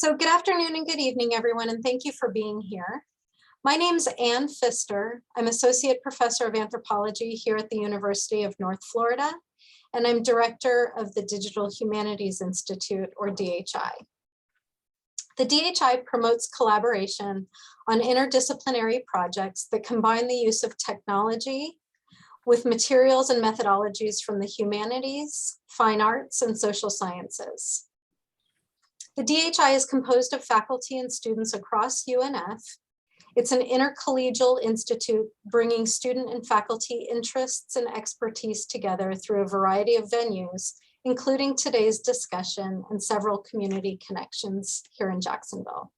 So good afternoon and good evening, everyone, and thank you for being here. My name's Ann Pfister. I'm Associate Professor of Anthropology here at the University of North Florida, and I'm Director of the Digital Humanities Institute, or DHI. The DHI promotes collaboration on interdisciplinary projects that combine the use of technology with materials and methodologies from the humanities, fine arts, and social sciences. The DHI is composed of faculty and students across UNF. It's an intercollegial institute bringing student and faculty interests and expertise together through a variety of venues, including today's discussion and several community connections here in Jacksonville.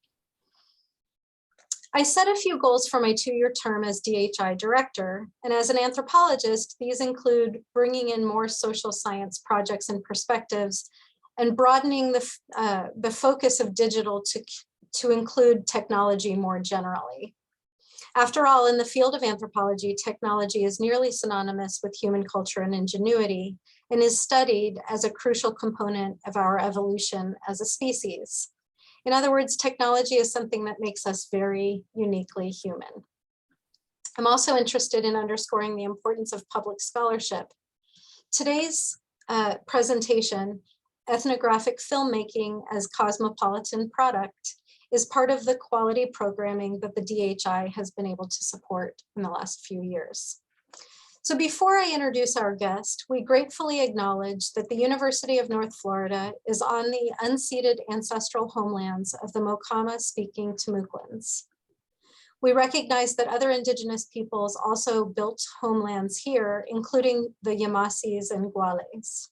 I set a few goals for my 2-year term as DHI director, and as an anthropologist, these include bringing in more social science projects and perspectives and broadening the focus of digital to include technology more generally. After all, in the field of anthropology, technology is nearly synonymous with human culture and ingenuity and is studied as a crucial component of our evolution as a species. In other words, technology is something that makes us very uniquely human. I'm also interested in underscoring the importance of public scholarship. Today's presentation, Ethnographic Filmmaking as Cosmopolitan Product, is part of the quality programming that the DHI has been able to support in the last few years. So before I introduce our guest, we gratefully acknowledge that the University of North Florida is on the unceded ancestral homelands of the Mocama-speaking Timucuans. We recognize that other indigenous peoples also built homelands here, including the Yamasis and Guales.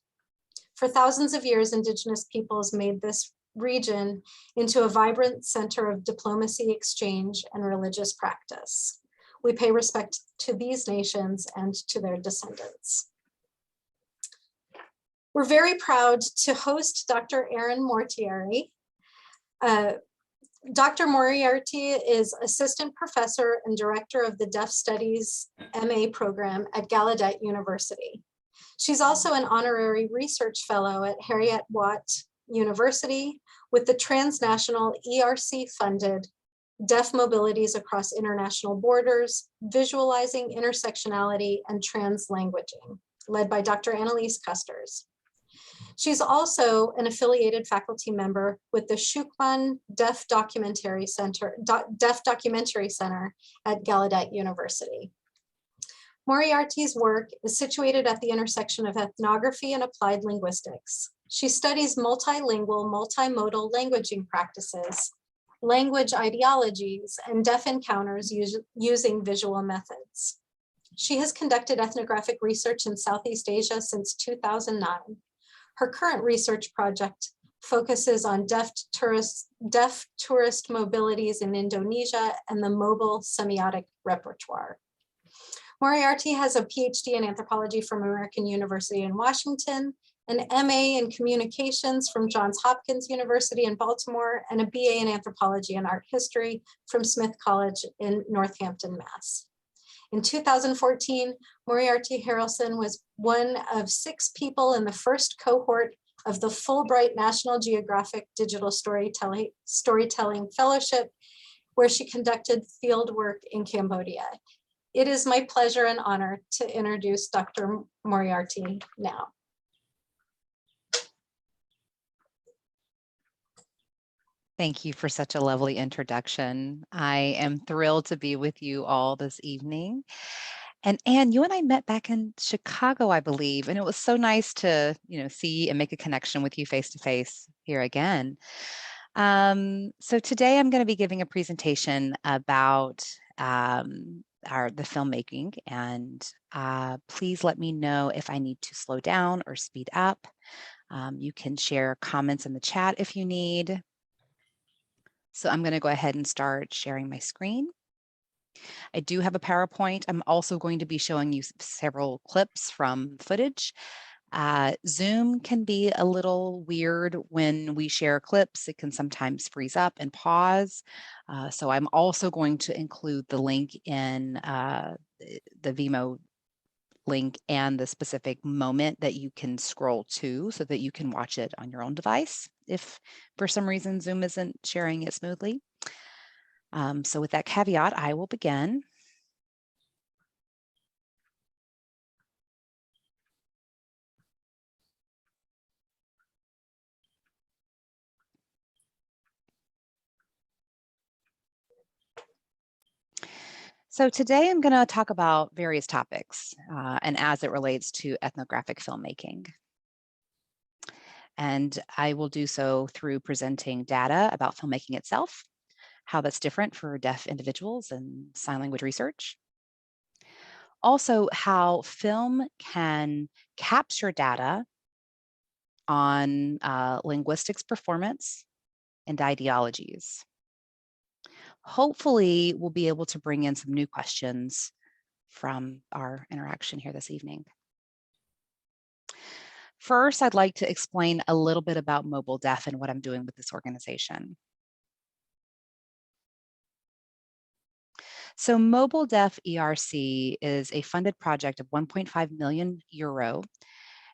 For thousands of years, indigenous peoples made this region into a vibrant center of diplomacy, exchange, and religious practice. We pay respect to these nations and to their descendants. We're very proud to host Dr. Erin Moriarty. Dr. Moriarty is Assistant Professor and Director of the Deaf Studies MA program at Gallaudet University. She's also an honorary research fellow at Heriot-Watt University with the transnational ERC-funded Deaf Mobilities Across International Borders, Visualizing Intersectionality and Translanguaging, led by Dr. Annalise Custers. She's also an affiliated faculty member with the Shukman Deaf Documentary Center at Gallaudet University. Moriarty's work is situated at the intersection of ethnography and applied linguistics. She studies multilingual, multimodal languaging practices, language ideologies, and deaf encounters using visual methods. She has conducted ethnographic research in Southeast Asia since 2009. Her current research project focuses on deaf tourist mobilities in Indonesia and the mobile semiotic repertoire. Moriarty has a PhD in anthropology from American University in Washington, an MA in communications from Johns Hopkins University in Baltimore, and a BA in anthropology and art history from Smith College in Northampton, Mass. In 2014, Moriarty Harrelson was one of 6 people in the first cohort of the Fulbright National Geographic Digital Storytelling Fellowship, where she conducted field work in Cambodia. It is my pleasure and honor to introduce Dr. Moriarty now. Thank you for such a lovely introduction. I am thrilled to be with you all this evening. And Anne, you and I met back in Chicago, I believe, and it was so nice to, see and make a connection with you face to face here again. So today I'm going to be giving a presentation about the filmmaking, and please let me know if I need to slow down or speed up. You can share comments in the chat if you need. So I'm going to go ahead and start sharing my screen. I do have a PowerPoint. I'm also going to be showing you several clips from footage. Zoom can be a little weird when we share clips. It can sometimes freeze up and pause. So I'm also going to include the link in the Vimeo link and the specific moment that you can scroll to so that you can watch it on your own device if for some reason Zoom isn't sharing it smoothly. So with that caveat, I will begin. So today I'm going to talk about various topics and as it relates to ethnographic filmmaking. And I will do so through presenting data about filmmaking itself, how that's different for deaf individuals and sign language research. Also, how film can capture data on linguistics performance and ideologies. Hopefully, we'll be able to bring in some new questions from our interaction here this evening. First, I'd like to explain a little bit about MobileDeaf and what I'm doing with this organization. So MobileDeaf ERC is a funded project of 1.5 million euro,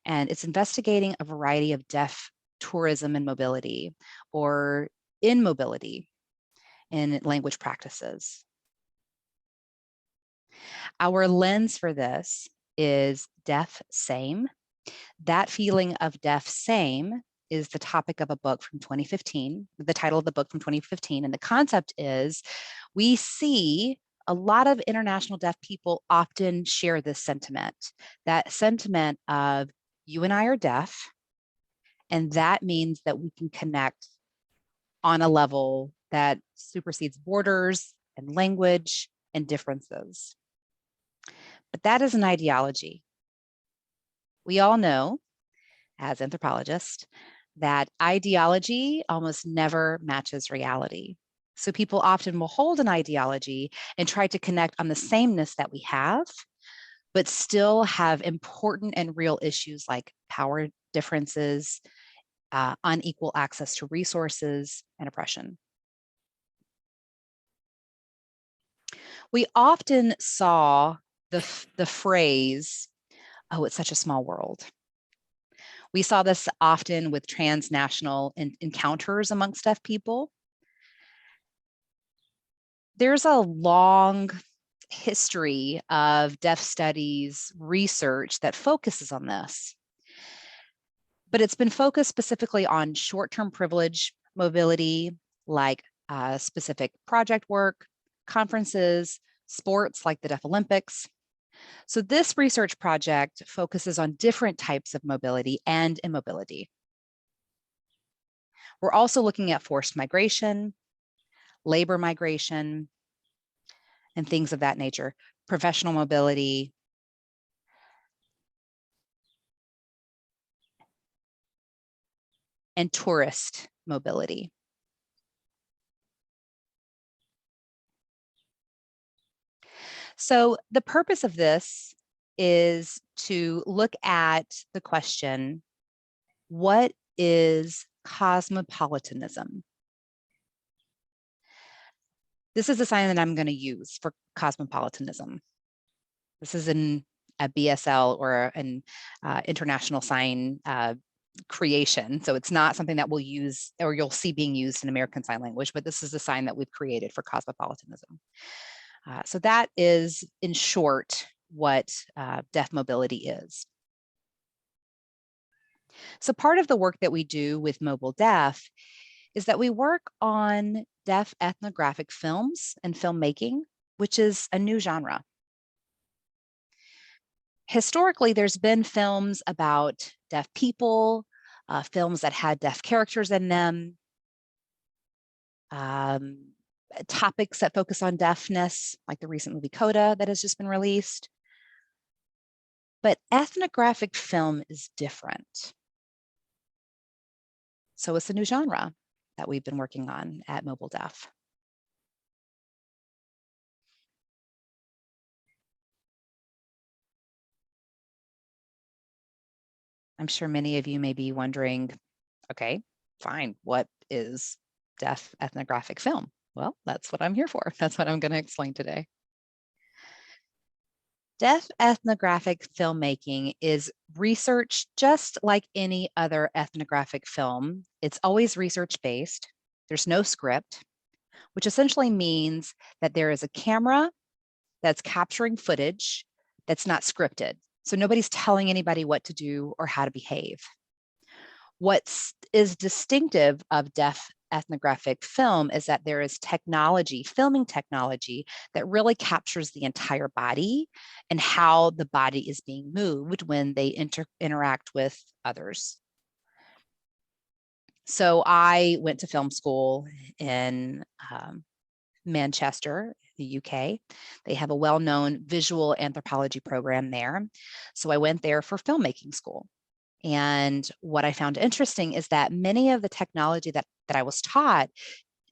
and it's investigating a variety of deaf tourism and mobility, or in mobility, in language practices. Our lens for this is deaf same. That feeling of deaf same is the topic of a book from 2015, the title of the book from 2015. And the concept is we see a lot of international deaf people often share this sentiment, that sentiment of you and I are deaf, and that means that we can connect on a level that supersedes borders and language and differences. But that is an ideology. We all know, as anthropologists, that ideology almost never matches reality. So people often will hold an ideology and try to connect on the sameness that we have, but still have important and real issues like power differences, unequal access to resources, and oppression. We often saw the phrase, oh, it's such a small world. We saw this often with transnational encounters amongst deaf people. There's a long history of deaf studies research that focuses on this, but it's been focused specifically on short-term privilege mobility, like specific project work, conferences, sports like the Deaf Olympics. So this research project focuses on different types of mobility and immobility. We're also looking at forced migration, labor migration, and things of that nature, professional mobility, and tourist mobility. So the purpose of this is to look at the question, what is cosmopolitanism? This is the sign that I'm going to use for cosmopolitanism. This is a BSL or an international sign creation. So it's not something that we'll use or you'll see being used in American Sign Language, but this is the sign that we've created for cosmopolitanism. So that is, in short, what deaf mobility is. So part of the work that we do with MobileDeaf is that we work on deaf ethnographic films and filmmaking, which is a new genre. Historically, there's been films about deaf people, films that had deaf characters in them, topics that focus on deafness, like the recent movie Coda that has just been released. But ethnographic film is different. So it's a new genre that we've been working on at MobileDeaf. I'm sure many of you may be wondering, okay, fine, what is deaf ethnographic film? Well, that's what I'm here for. That's what I'm going to explain today. Deaf ethnographic filmmaking is research just like any other ethnographic film. It's always research-based. There's no script, which essentially means that there is a camera that's capturing footage that's not scripted. So nobody's telling anybody what to do or how to behave. What is distinctive of deaf ethnographic film is that there is technology, filming technology, that really captures the entire body and how the body is being moved when they interact with others. So I went to film school in Manchester, the UK. They have a well-known visual anthropology program there. So I went there for filmmaking school. And what I found interesting is that many of the technology that I was taught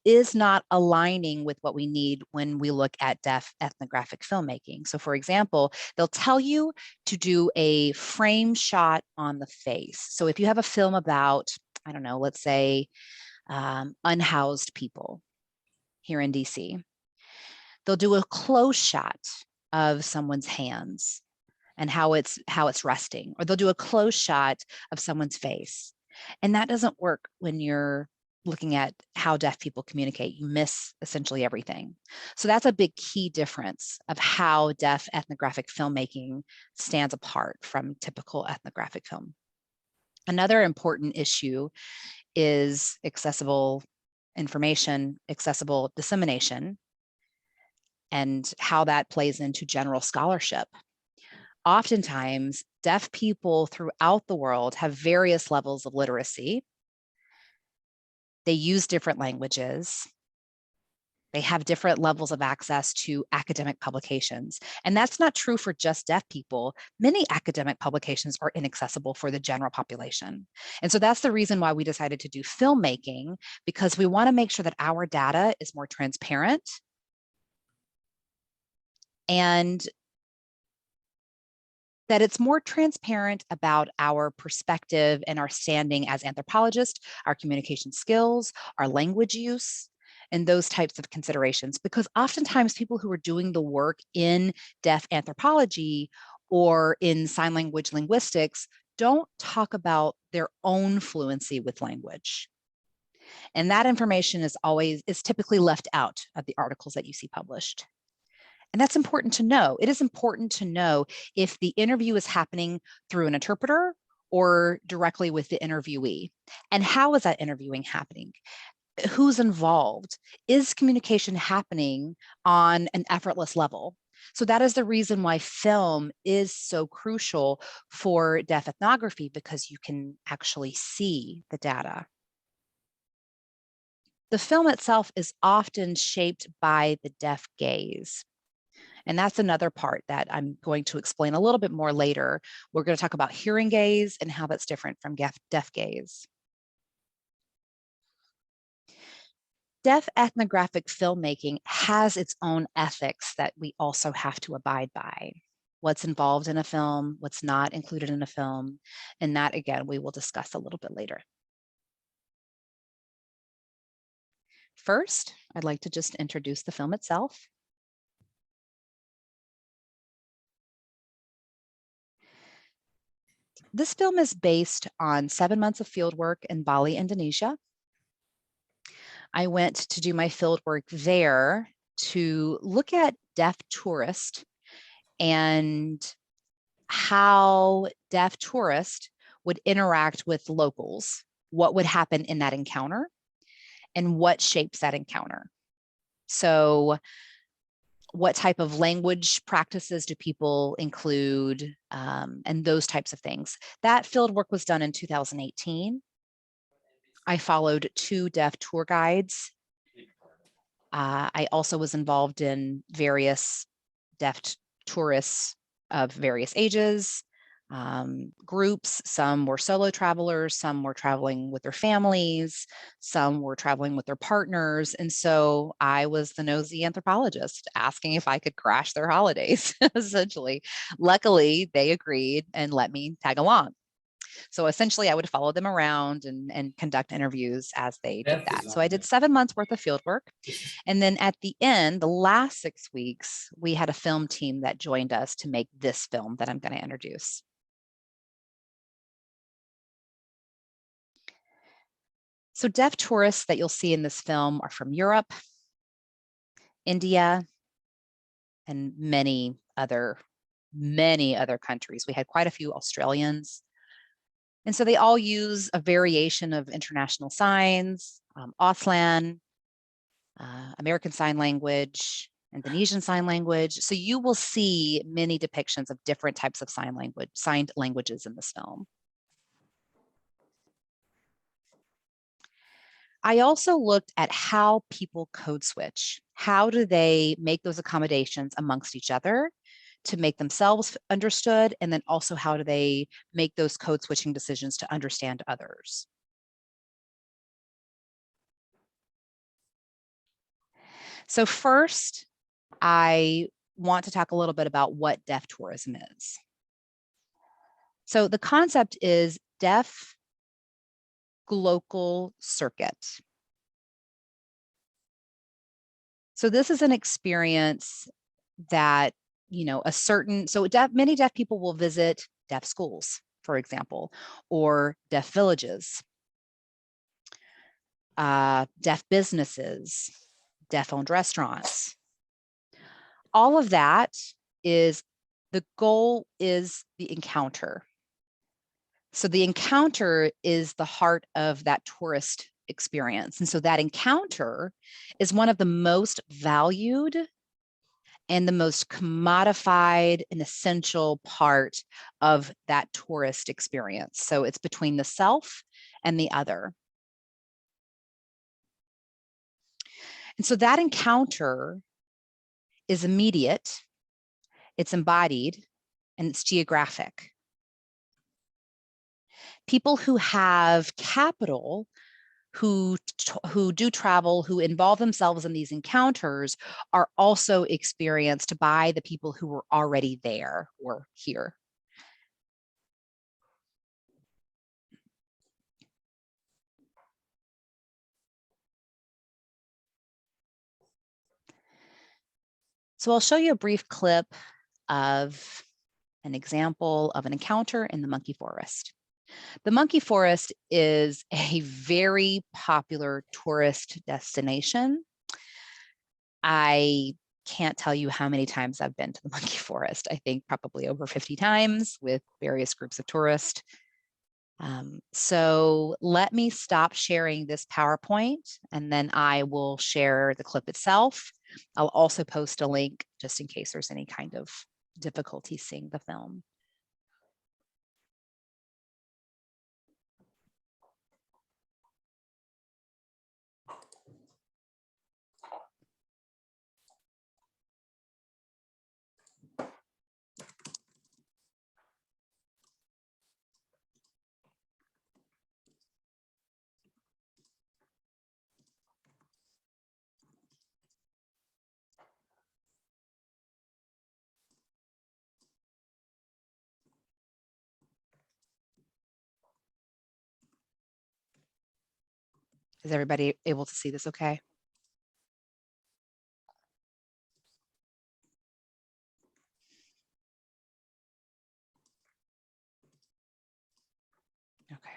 is not aligning with what we need when we look at deaf ethnographic filmmaking. So for example, they'll tell you to do a frame shot on the face. So if you have a film about, I don't know, let's say unhoused people here in DC, they'll do a close shot of someone's hands and how it's resting, or they'll do a close shot of someone's face. And that doesn't work when you're looking at how deaf people communicate. You miss essentially everything. So that's a big key difference of how deaf ethnographic filmmaking stands apart from typical ethnographic film. Another important issue is accessible information, accessible dissemination, and how that plays into general scholarship. Oftentimes, deaf people throughout the world have various levels of literacy. They use different languages. They have different levels of access to academic publications. And that's not true for just deaf people. Many academic publications are inaccessible for the general population. And so that's the reason why we decided to do filmmaking, because we want to make sure that our data is more transparent and that it's more transparent about our perspective and our standing as anthropologists, our communication skills, our language use, and those types of considerations. Because oftentimes people who are doing the work in deaf anthropology or in sign language linguistics don't talk about their own fluency with language. And that information is typically left out of the articles that you see published. And that's important to know. It is important to know if the interview is happening through an interpreter or directly with the interviewee. And how is that interviewing happening? Who's involved? Is communication happening on an effortless level? So that is the reason why film is so crucial for deaf ethnography, because you can actually see the data. The film itself is often shaped by the deaf gaze. And that's another part that I'm going to explain a little bit more later. We're going to talk about hearing gaze and how that's different from deaf gaze. Deaf ethnographic filmmaking has its own ethics that we also have to abide by. What's involved in a film, what's not included in a film, and that, again, we will discuss a little bit later. First, I'd like to just introduce the film itself. This film is based on 7 months of fieldwork in Bali, Indonesia. I went to do my fieldwork there to look at deaf tourists and how deaf tourists would interact with locals, what would happen in that encounter, and what shapes that encounter. So what type of language practices do people include, and those types of things. That field work was done in 2018. I followed 2 deaf tour guides. I also was involved in various deaf tourists of various ages, groups. Some were solo travelers, some were traveling with their families, some were traveling with their partners. And so I was the nosy anthropologist asking if I could crash their holidays, essentially. Luckily, they agreed and let me tag along. So essentially I would follow them around and conduct interviews as they did that. So I did 7 months worth of field work. And then at the end, the last 6 weeks, we had a film team that joined us to make this film that I'm going to introduce. So deaf tourists that you'll see in this film are from Europe, India, and many other countries. We had quite a few Australians. And so they all use a variation of international signs, Auslan, American Sign Language, Indonesian Sign Language. So you will see many depictions of different types of signed languages in this film. I also looked at how people code switch. How do they make those accommodations amongst each other to make themselves understood? And then also how do they make those code switching decisions to understand others? So first, I want to talk a little bit about what deaf tourism is. So the concept is deaf glocal circuit. So this is an experience that, many deaf people will visit deaf schools, for example, or deaf villages, deaf businesses, deaf-owned restaurants. All of that is, the goal is the encounter. So the encounter is the heart of that tourist experience. And so that encounter is one of the most valued and the most commodified and essential part of that tourist experience. So it's between the self and the other. And so that encounter is immediate, it's embodied, and it's geographic. People who have capital, who do travel, who involve themselves in these encounters, are also experienced by the people who were already there or here. So I'll show you a brief clip of an example of an encounter in the monkey forest. The monkey forest is a very popular tourist destination. I can't tell you how many times I've been to the monkey forest. I think probably over 50 times with various groups of tourists. So let me stop sharing this PowerPoint and then I will share the clip itself. I'll also post a link just in case there's any kind of difficulty seeing the film. Is everybody able to see this okay? Okay.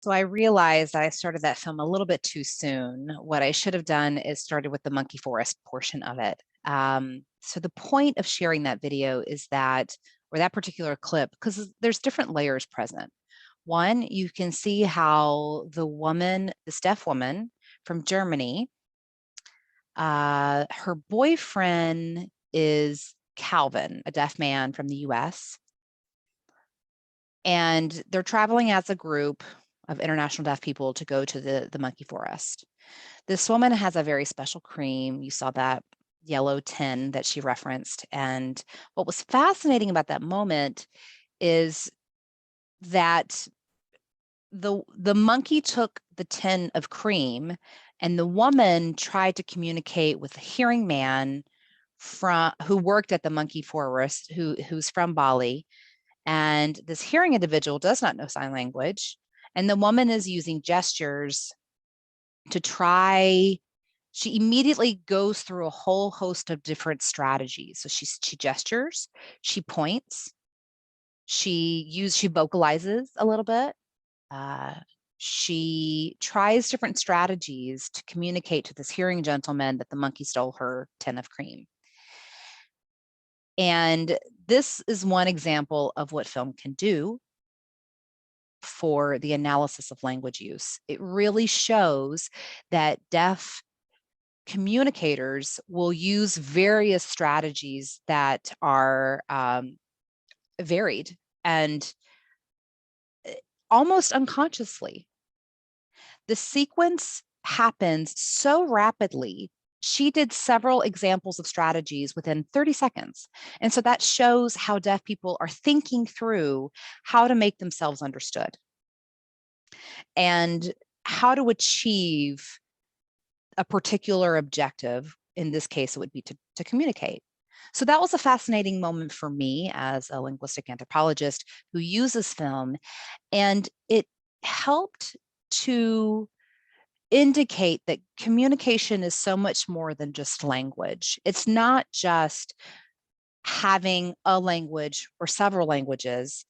So I realized that I started that film a little bit too soon. What I should have done is started with the monkey forest portion of it. So the point of sharing that video is that, or that particular clip, because there's different layers present. One, you can see how the woman, this deaf woman from Germany, her boyfriend is Calvin, a deaf man from the US. And they're traveling as a group of international deaf people to go to the monkey forest. This woman has a very special cream. You saw that yellow tin that she referenced. And what was fascinating about that moment is that the monkey took the tin of cream, and the woman tried to communicate with a hearing man who worked at the monkey forest, who's from Bali. And this hearing individual does not know sign language. And the woman is using gestures to try. She immediately goes through a whole host of different strategies. So she gestures, she points, she vocalizes a little bit. She tries different strategies to communicate to this hearing gentleman that the monkey stole her tin of cream. And this is one example of what film can do for the analysis of language use. It really shows that deaf communicators will use various strategies that are varied and almost unconsciously. The sequence happens so rapidly. She did several examples of strategies within 30 seconds. And so that shows how deaf people are thinking through how to make themselves understood and how to achieve a particular objective. In this case, it would be to communicate. So that was a fascinating moment for me as a linguistic anthropologist who uses film, and it helped to indicate that communication is so much more than just language. It's not just having a language or several languages,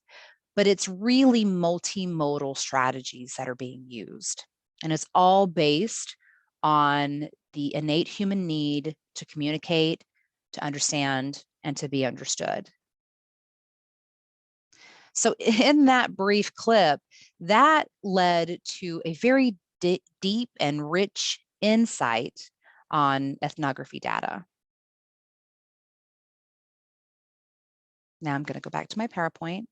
but it's really multimodal strategies that are being used. And it's all based on the innate human need to communicate, to understand, and to be understood. So in that brief clip, that led to a very deep and rich insight on ethnography data. Now I'm going to go back to my PowerPoint.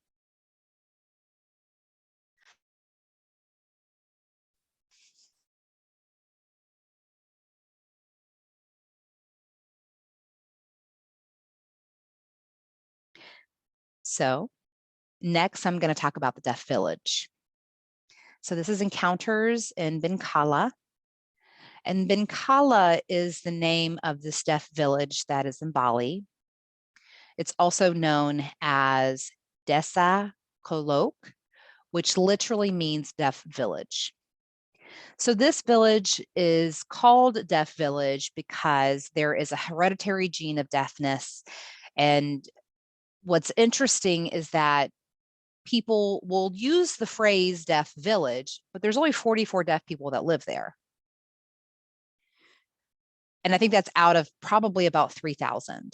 So next, I'm going to talk about the Deaf Village. So this is Encounters in Bengkala. And Bengkala is the name of this deaf village that is in Bali. It's also known as Desa Kolok, which literally means deaf village. So this village is called Deaf Village because there is a hereditary gene of deafness. And what's interesting is that people will use the phrase deaf village, but there's only 44 deaf people that live there. And I think that's out of probably about 3,000.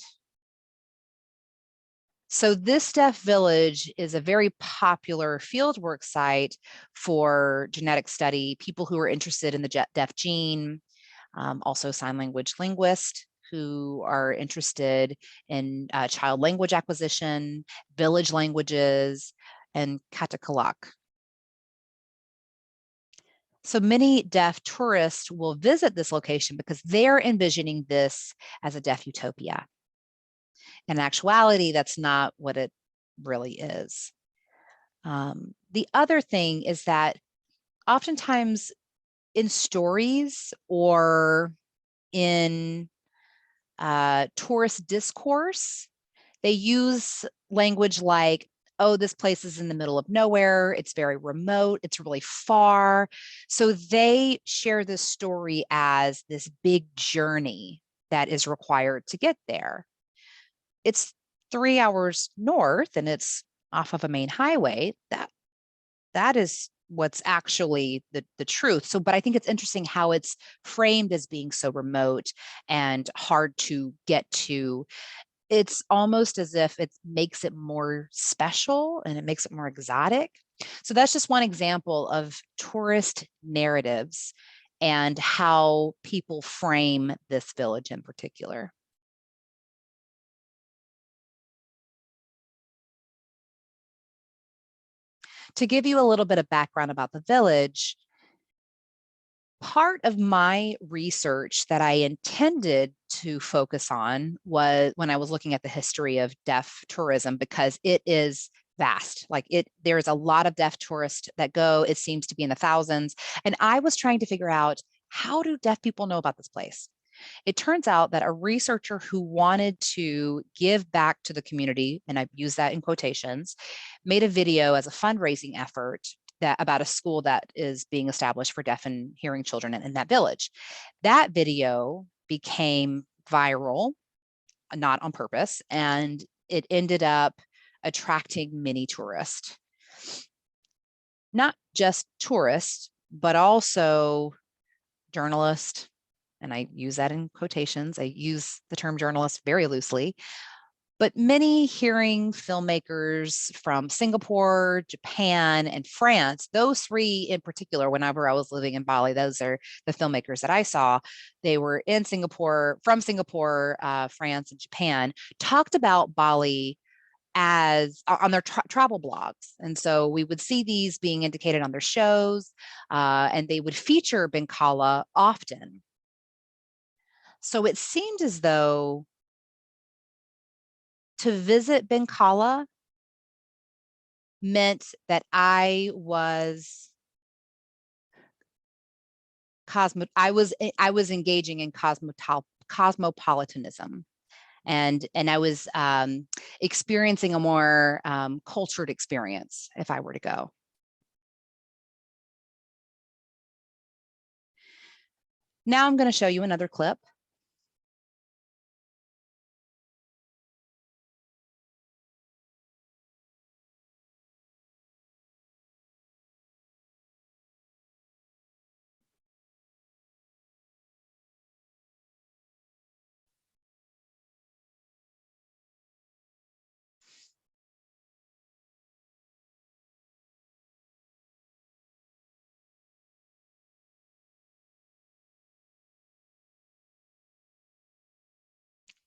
So this deaf village is a very popular fieldwork site for genetic study, people who are interested in the deaf gene, also sign language linguists who are interested in child language acquisition, village languages, and katakalak. So many deaf tourists will visit this location because they're envisioning this as a deaf utopia. In actuality, that's not what it really is. The other thing is that oftentimes in stories or in tourist discourse, they use language like, oh, this place is in the middle of nowhere, it's very remote, it's really far. So they share this story as this big journey that is required to get there. It's 3 hours north and it's off of a main highway. That is what's actually the truth. So, but I think it's interesting how it's framed as being so remote and hard to get to. It's almost as if it makes it more special and it makes it more exotic. So that's just one example of tourist narratives and how people frame this village in particular. To give you a little bit of background about the village, part of my research that I intended to focus on was when I was looking at the history of deaf tourism, because it is vast. There's a lot of deaf tourists that go, it seems to be in the thousands. And I was trying to figure out, how do deaf people know about this place? It turns out that a researcher who wanted to give back to the community, and I use that in quotations, made a video as a fundraising effort about a school that is being established for deaf and hearing children in that village. That video became viral, not on purpose, and it ended up attracting many tourists. Not just tourists, but also journalists, and I use that in quotations. I use the term journalist very loosely, but many hearing filmmakers from Singapore, Japan, and France, those three in particular, whenever I was living in Bali, those are the filmmakers that I saw. They were in Singapore, from Singapore, France, and Japan, talked about Bali as on their travel blogs. And so we would see these being indicated on their shows, and they would feature Bengkala often. So it seemed as though to visit Bengkala meant that I was engaging in cosmopolitanism, and I was experiencing a more cultured experience if I were to go. Now I'm going to show you another clip.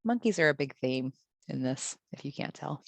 monkeys are a big theme in this, if you can't tell.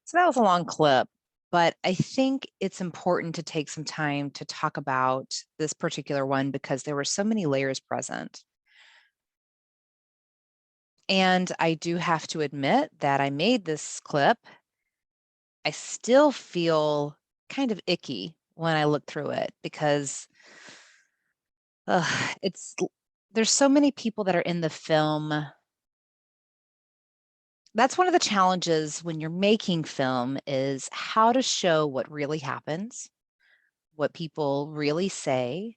So that was a long clip, but I think it's important to take some time to talk about this particular one because there were so many layers present. And I do have to admit that I made this clip. I still feel kind of icky when I look through it because it's there's so many people that are in the film. That's one of the challenges when you're making film is how to show what really happens, what people really say,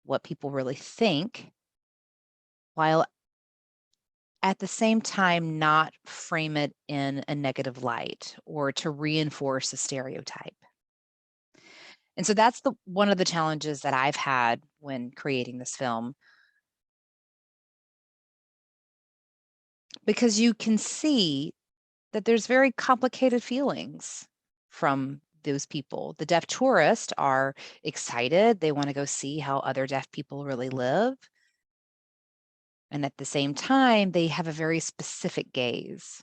what people really think, while at the same time not frame it in a negative light or to reinforce a stereotype. And so that's one of the challenges that I've had when creating this film. Because you can see that there's very complicated feelings from those people. The deaf tourists are excited. They want to go see how other deaf people really live. And at the same time, they have a very specific gaze.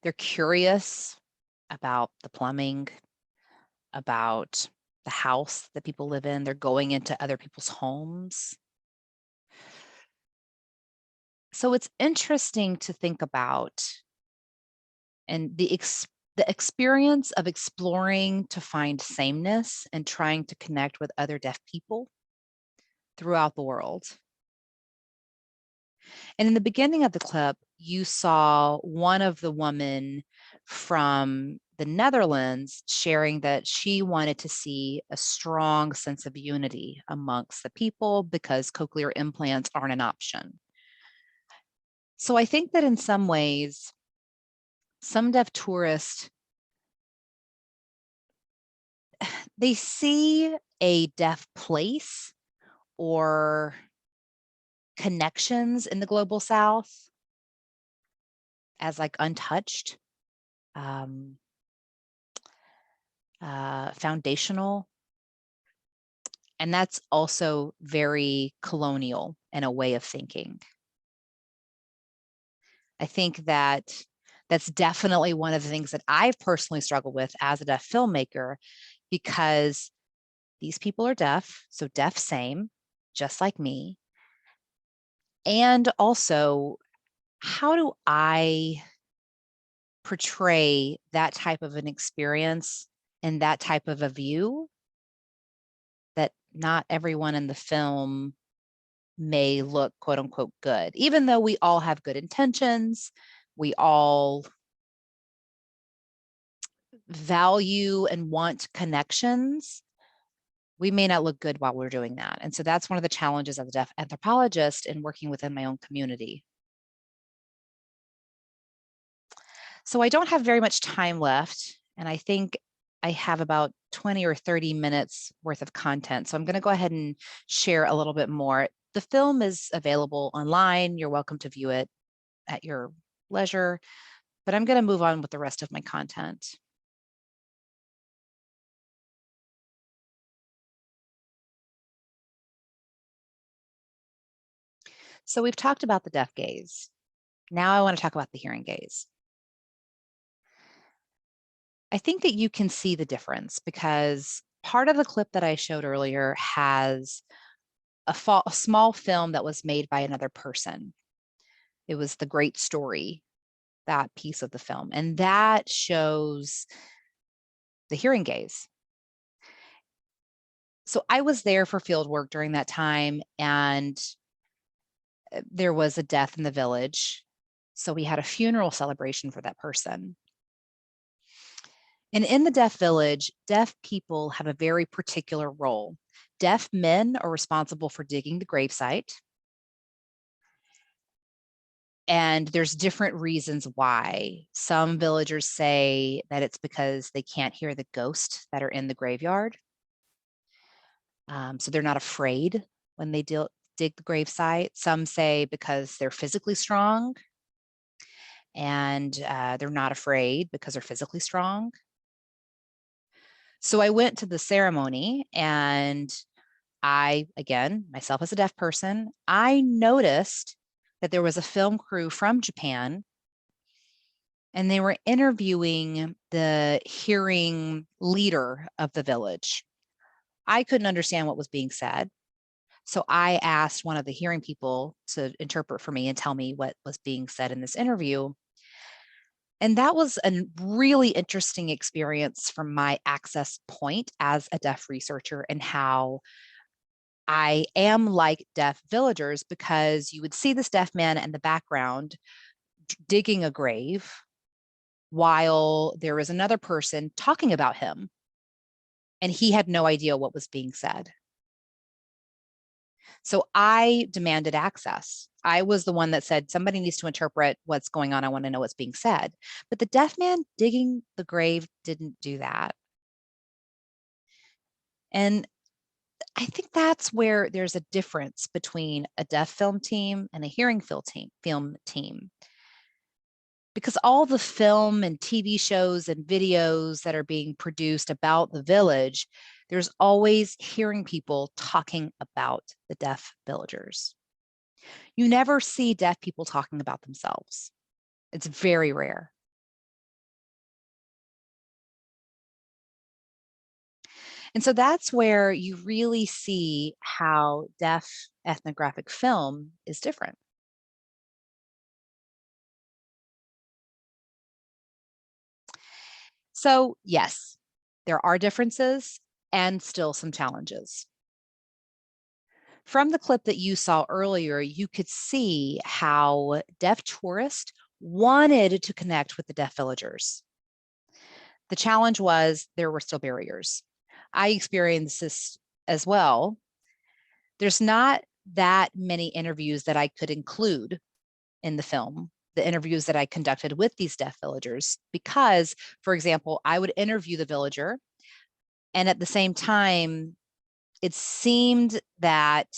They're curious about the plumbing, about the house that people live in. They're going into other people's homes. So it's interesting to think about and the experience of exploring to find sameness and trying to connect with other deaf people throughout the world. And in the beginning of the clip, you saw one of the women from the Netherlands sharing that she wanted to see a strong sense of unity amongst the people because cochlear implants aren't an option. So I think that in some ways, some deaf tourists, they see a deaf place or connections in the global South as like untouched, foundational. And that's also very colonial in a way of thinking. I think that that's definitely one of the things that I've personally struggled with as a deaf filmmaker, because these people are deaf, so deaf same, just like me. And also, how do I portray that type of an experience and that type of a view that not everyone in the film may look quote unquote good, even though we all have good intentions, we all value and want connections, we may not look good while we're doing that. And so that's one of the challenges as a deaf anthropologist in working within my own community. So I don't have very much time left, and I think I have about 20 or 30 minutes worth of content. So I'm going to go ahead and share a little bit more. The film is available online. You're welcome to view it at your leisure, but I'm going to move on with the rest of my content. So we've talked about the deaf gaze. Now I want to talk about the hearing gaze. I think that you can see the difference because part of the clip that I showed earlier has a small film that was made by another person. It was The Great Story, that piece of the film, and that shows the hearing gaze. So I was there for field work during that time, and there was a death in the village. So we had a funeral celebration for that person. And in the deaf village, deaf people have a very particular role. Deaf men are responsible for digging the gravesite. And there's different reasons why. Some villagers say that it's because they can't hear the ghosts that are in the graveyard. So they're not afraid when they dig the gravesite. Some say because they're physically strong and they're not afraid because they're physically strong. So I went to the ceremony, and I, again, myself as a deaf person, I noticed that there was a film crew from Japan and they were interviewing the hearing leader of the village. I couldn't understand what was being said. So I asked one of the hearing people to interpret for me and tell me what was being said in this interview. And that was a really interesting experience from my access point as a deaf researcher, and how I am like deaf villagers, because you would see this deaf man in the background digging a grave while there was another person talking about him, and he had no idea what was being said. So I demanded access. I was the one that said, somebody needs to interpret what's going on. I want to know what's being said. But the deaf man digging the grave didn't do that. And I think that's where there's a difference between a deaf film team and a hearing film team. Because all the film and TV shows and videos that are being produced about the village, there's always hearing people talking about the deaf villagers. You never see deaf people talking about themselves. It's very rare. And so that's where you really see how deaf ethnographic film is different. So yes, there are differences and still some challenges. From the clip that you saw earlier, you could see how deaf tourists wanted to connect with the deaf villagers. The challenge was there were still barriers. I experienced this as well. There's not that many interviews that I could include in the film, the interviews that I conducted with these deaf villagers, because, for example, I would interview the villager, and at the same time, it seemed that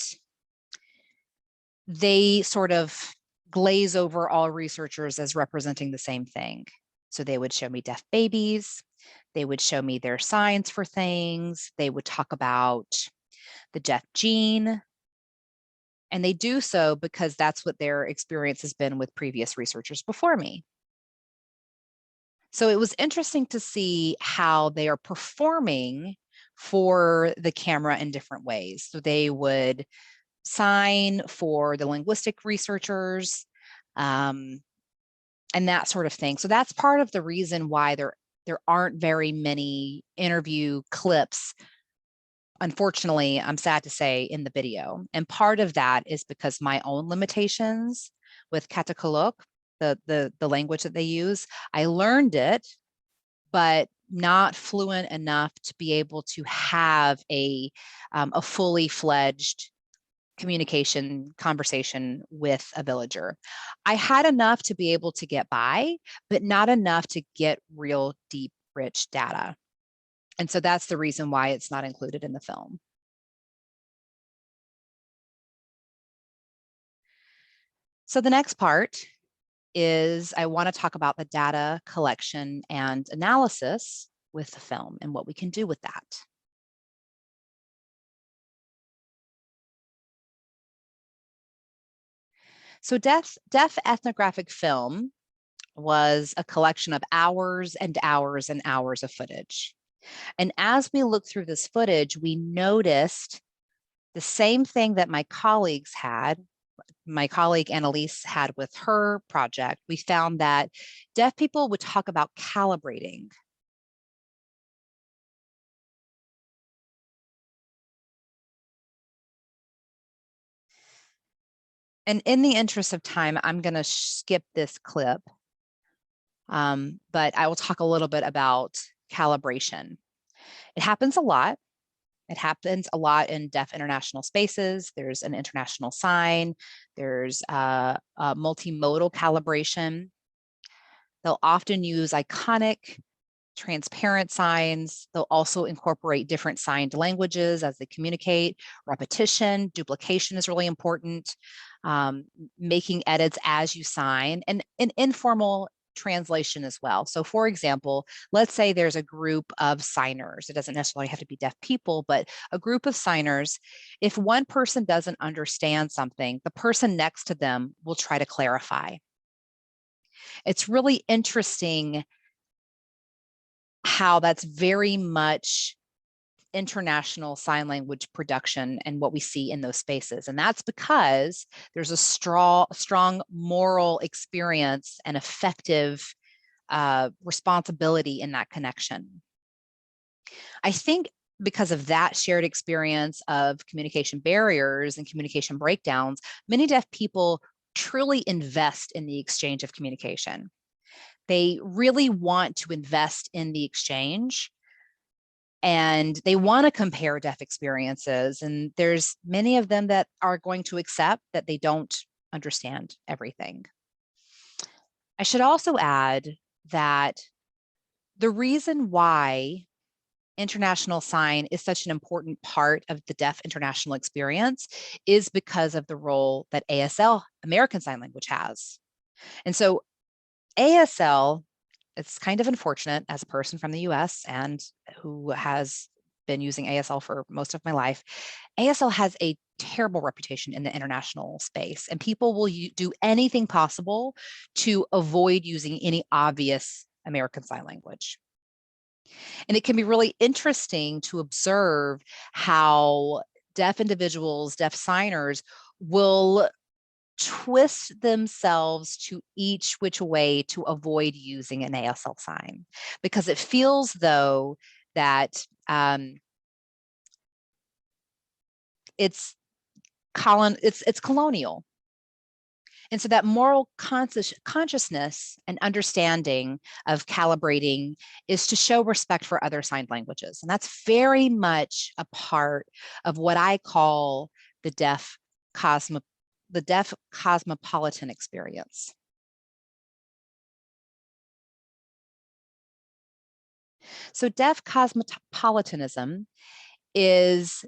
they sort of glaze over all researchers as representing the same thing. So they would show me deaf babies, they would show me their signs for things, they would talk about the deaf gene, and they do so because that's what their experience has been with previous researchers before me. So it was interesting to see how they are performing for the camera in different ways. So they would sign for the linguistic researchers, and that sort of thing. So that's part of the reason why there aren't very many interview clips, unfortunately, I'm sad to say, in the video. And part of that is because my own limitations with Katakulok, the language that they use. I learned it, but not fluent enough to be able to have a fully fledged communication conversation with a villager. I had enough to be able to get by, but not enough to get real deep, rich data. And so that's the reason why it's not included in the film. So the next part is I want to talk about the data collection and analysis with the film and what we can do with that. So deaf ethnographic film was a collection of hours and hours and hours of footage. And as we looked through this footage, we noticed the same thing that my colleague Annalise had with her project. We found that deaf people would talk about calibrating. And in the interest of time, I'm going to skip this clip, but I will talk a little bit about calibration. It happens a lot. It happens a lot in deaf international spaces. There's an international sign. There's a multimodal calibration. They'll often use iconic, transparent signs. They'll also incorporate different signed languages as they communicate. Repetition, duplication is really important. Making edits as you sign, and an informal translation as well. So for example, let's say there's a group of signers. It doesn't necessarily have to be deaf people, but a group of signers. If one person doesn't understand something, the person next to them will try to clarify. It's really interesting how that's very much international sign language production and what we see in those spaces. And that's because there's a strong moral experience and effective responsibility in that connection. I think because of that shared experience of communication barriers and communication breakdowns, many deaf people truly invest in the exchange of communication. They really want to invest in the exchange, and they want to compare deaf experiences. And there's many of them that are going to accept that they don't understand everything. I should also add that the reason why international sign is such an important part of the deaf international experience is because of the role that ASL, American Sign Language, has. And so ASL, it's kind of unfortunate as a person from the US and who has been using ASL for most of my life, ASL has a terrible reputation in the international space, and people will do anything possible to avoid using any obvious American Sign Language. And it can be really interesting to observe how deaf individuals, deaf signers will twist themselves to each which way to avoid using an ASL sign, because it feels though that it's colonial. And so that moral consciousness and understanding of calibrating is to show respect for other signed languages. And that's very much a part of what I call the deaf cosmopolitan experience. So deaf cosmopolitanism is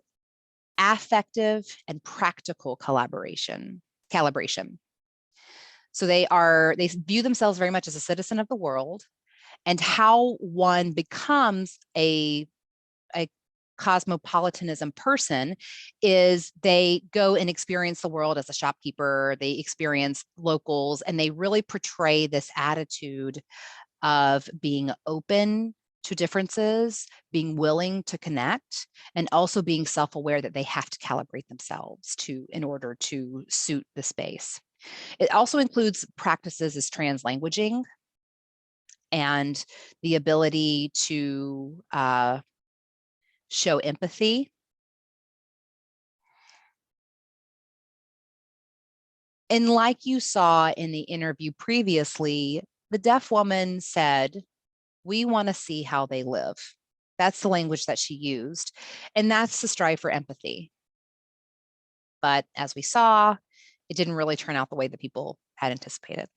affective and practical calibration. So they view themselves very much as a citizen of the world, and how one becomes a cosmopolitanism person is they go and experience the world as a shopkeeper, they experience locals, and they really portray this attitude of being open to differences, being willing to connect, and also being self-aware that they have to calibrate themselves in order to suit the space. It also includes practices as translanguaging and the ability to show empathy. And like you saw in the interview previously, the deaf woman said, "We want to see how they live." That's the language that she used. And that's the strive for empathy. But as we saw, it didn't really turn out the way that people had anticipated.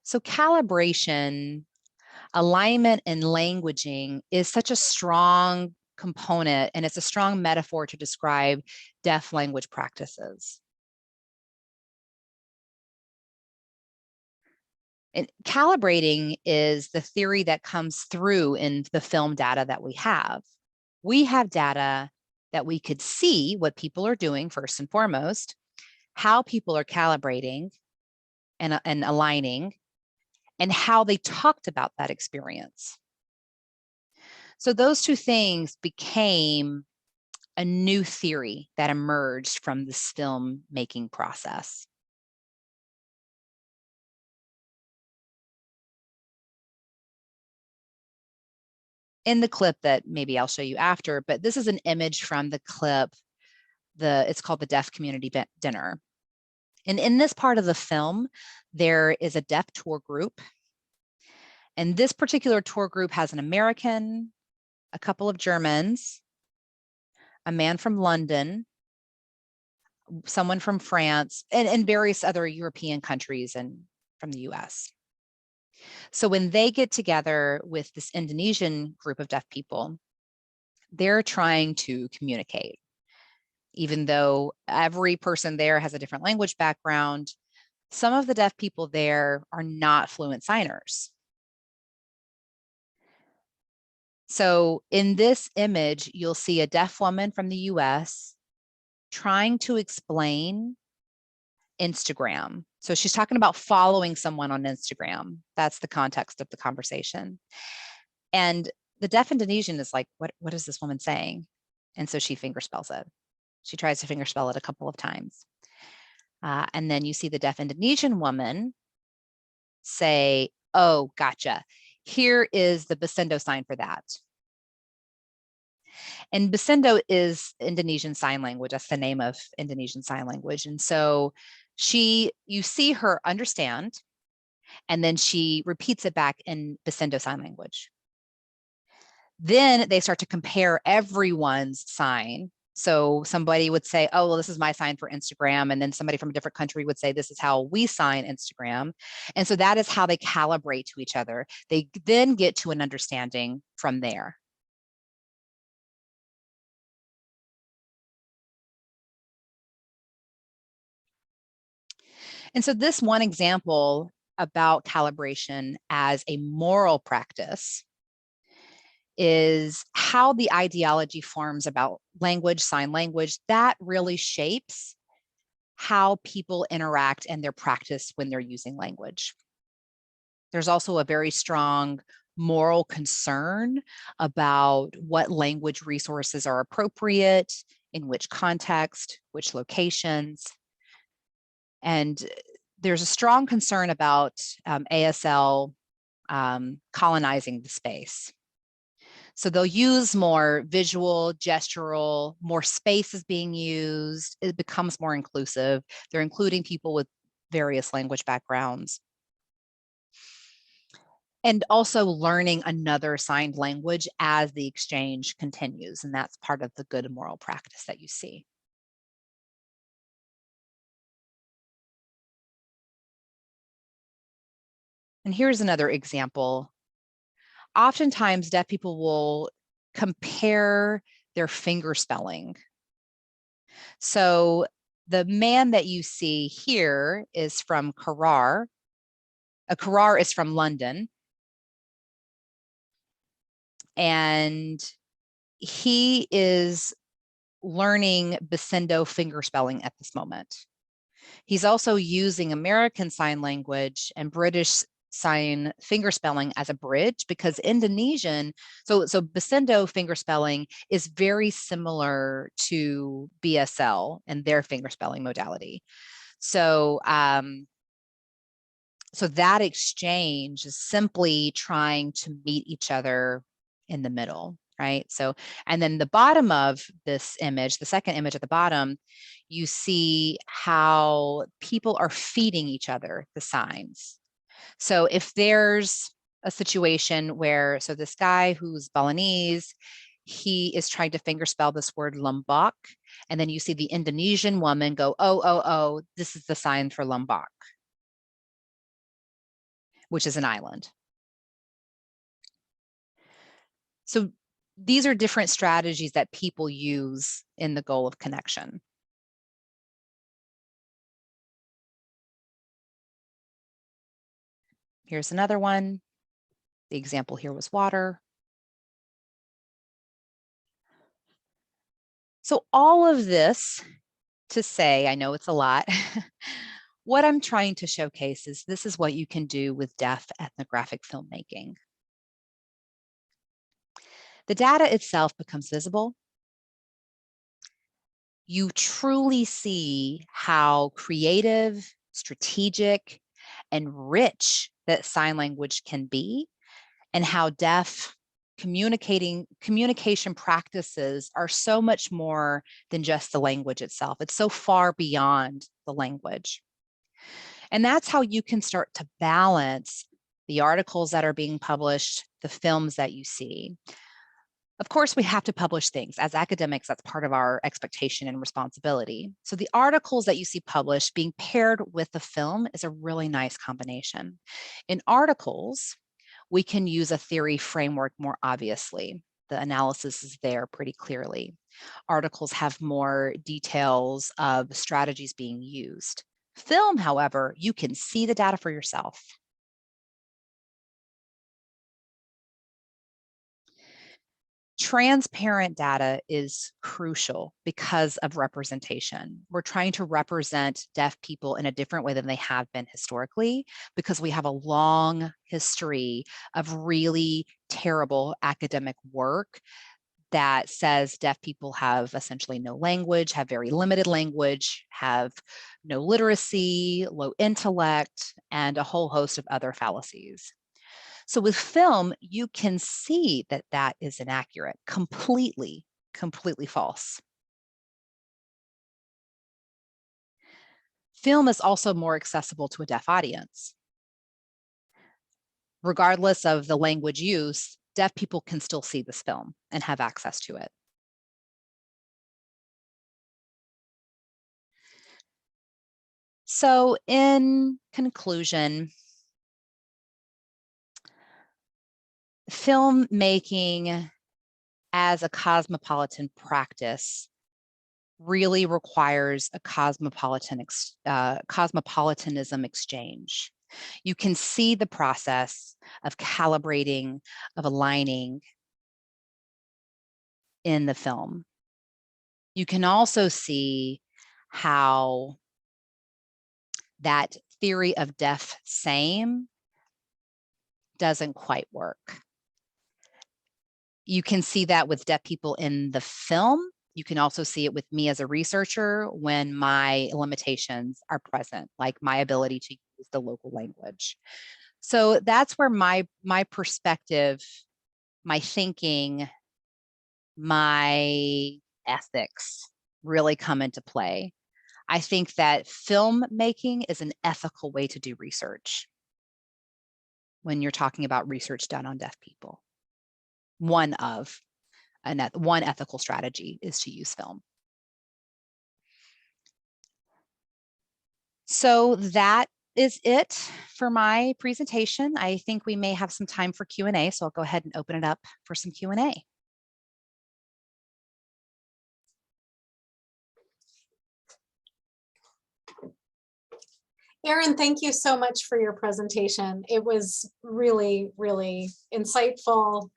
So calibration, alignment, and languaging is such a strong component, and it's a strong metaphor to describe deaf language practices. And calibrating is the theory that comes through in the film data that we have. We have data that we could see what people are doing first and foremost, how people are calibrating and aligning, and how they talked about that experience. So those two things became a new theory that emerged from this filmmaking process. In the clip that maybe I'll show you after, but this is an image from the clip, it's called the Deaf Community Dinner. And in this part of the film, there is a deaf tour group. And this particular tour group has an American, a couple of Germans, a man from London, someone from France, and various other European countries and from the US. So when they get together with this Indonesian group of deaf people, they're trying to communicate. Even though every person there has a different language background, some of the deaf people there are not fluent signers. So in this image, you'll see a deaf woman from the US trying to explain Instagram. So she's talking about following someone on Instagram. That's the context of the conversation. And the deaf Indonesian is like, what is this woman saying? And so she fingerspells it. She tries to fingerspell it a couple of times. And then you see the deaf Indonesian woman say, oh, gotcha. Here is the Basendo sign for that. And Basendo is Indonesian Sign Language. That's the name of Indonesian Sign Language. And so you see her understand, and then she repeats it back in Basendo Sign Language. Then they start to compare everyone's sign. So somebody would say, oh, well, this is my sign for Instagram. And then somebody from a different country would say, this is how we sign Instagram. And so that is how they calibrate to each other. They then get to an understanding from there. And so this one example about calibration as a moral practice is how the ideology forms about language, sign language, that really shapes how people interact and their practice when they're using language. There's also a very strong moral concern about what language resources are appropriate, in which context, which locations. And there's a strong concern about ASL colonizing the space. So they'll use more visual, gestural, more space is being used. It becomes more inclusive. They're including people with various language backgrounds. And also learning another signed language as the exchange continues. And that's part of the good moral practice that you see. And here's another example. Oftentimes, deaf people will compare their finger spelling. So the man that you see here is from Carrar. Carrar is from London. And he is learning Basendo finger spelling at this moment. He's also using American Sign Language and British Sign finger spelling as a bridge, because Indonesian, so Basendo finger spelling is very similar to BSL and their finger spelling modality. So so that exchange is simply trying to meet each other in the middle, right? So, and then the bottom of this image, the second image at the bottom, you see how people are feeding each other the signs. So if there's a situation where, so this guy who's Balinese, he is trying to fingerspell this word Lombok, and then you see the Indonesian woman go, oh, this is the sign for Lombok, which is an island. So these are different strategies that people use in the goal of connection. Here's another one. The example here was water. So all of this to say, I know it's a lot, what I'm trying to showcase is this is what you can do with deaf ethnographic filmmaking. The data itself becomes visible. You truly see how creative, strategic, and rich that sign language can be, and how deaf communication practices are so much more than just the language itself. It's so far beyond the language. And that's how you can start to balance the articles that are being published, the films that you see. Of course, we have to publish things. As academics, that's part of our expectation and responsibility. So the articles that you see published being paired with the film is a really nice combination. In articles, we can use a theory framework more obviously. The analysis is there pretty clearly. Articles have more details of strategies being used. Film, however, you can see the data for yourself. Transparent data is crucial because of representation. We're trying to represent deaf people in a different way than they have been historically, because we have a long history of really terrible academic work that says deaf people have essentially no language, have very limited language, have no literacy, low intellect, and a whole host of other fallacies. So with film, you can see that that is inaccurate, completely false. Film is also more accessible to a deaf audience. Regardless of the language use, deaf people can still see this film and have access to it. So in conclusion, filmmaking as a cosmopolitan practice really requires a cosmopolitanism exchange. You can see the process of calibrating, of aligning in the film. You can also see how that theory of deaf same doesn't quite work. You can see that with deaf people in the film. You can also see it with me as a researcher when my limitations are present, like my ability to use the local language. So that's where my perspective, my thinking, my ethics really come into play. I think that filmmaking is an ethical way to do research when you're talking about research done on deaf people. One ethical strategy is to use film. So that is it for my presentation. I think we may have some time for Q&A, so I'll go ahead and open it up for some Q&A. Erin, thank you so much for your presentation. It was really, really insightful.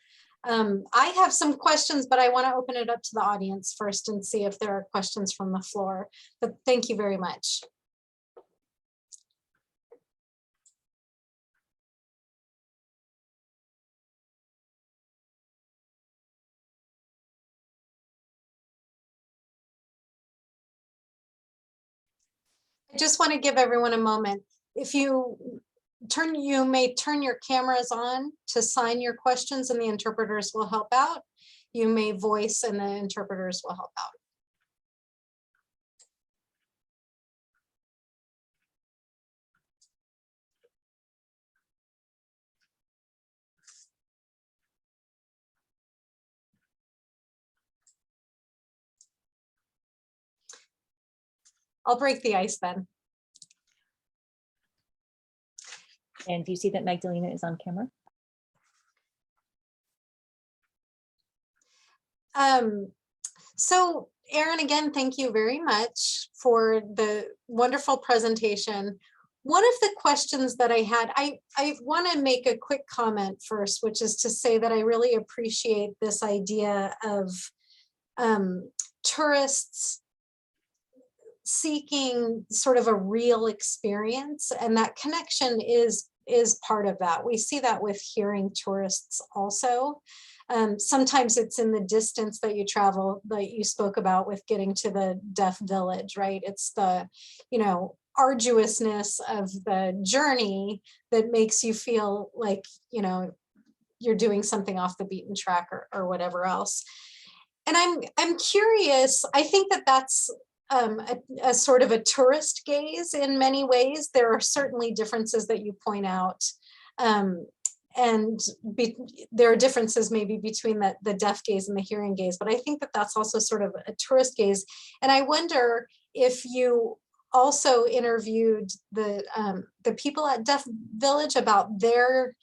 I have some questions, but I want to open it up to the audience first and see if there are questions from the floor. But thank you very much. I just want to give everyone a moment. If you may turn your cameras on to sign your questions and the interpreters will help out. You may voice and the interpreters will help out. I'll break the ice then. And do you see that Magdalena is on camera? So Erin, again, thank you very much for the wonderful presentation. One of the questions that I had, I want to make a quick comment first, which is to say that I really appreciate this idea of tourists seeking sort of a real experience, and that connection is part of that. We see that with hearing tourists also. Sometimes it's in the distance that you travel, that you spoke about with getting to the deaf village, right? It's the, arduousness of the journey that makes you feel like, you're doing something off the beaten track or whatever else. And I'm curious, I think that that's a sort of a tourist gaze in many ways. There are certainly differences that you point out. There are differences maybe between the deaf gaze and the hearing gaze, but I think that that's also sort of a tourist gaze. And I wonder if you also interviewed the people at Deaf Village about their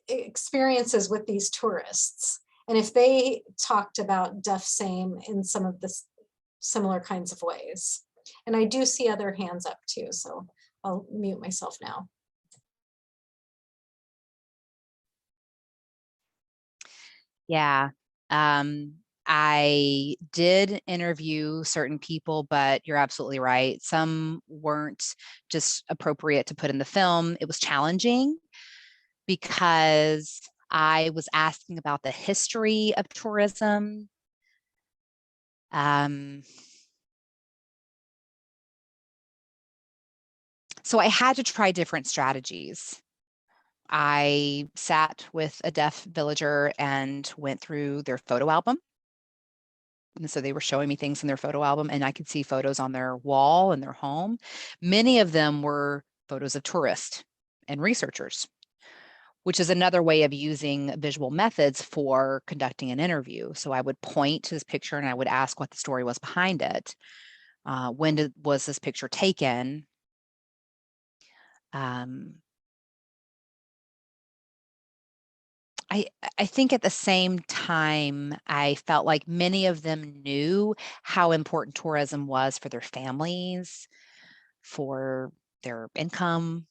experiences with these tourists, and if they talked about deaf same in some of the similar kinds of ways. And I do see other hands up too, so I'll mute myself now. Yeah, I did interview certain people, but you're absolutely right. Some weren't just appropriate to put in the film. It was challenging because I was asking about the history of tourism. So I had to try different strategies. I sat with a deaf villager and went through their photo album. And so they were showing me things in their photo album, and I could see photos on their wall in their home. Many of them were photos of tourists and researchers, which is another way of using visual methods for conducting an interview. So I would point to this picture and I would ask what the story was behind it. When was this picture taken? I think at the same time, I felt like many of them knew how important tourism was for their families, for their income.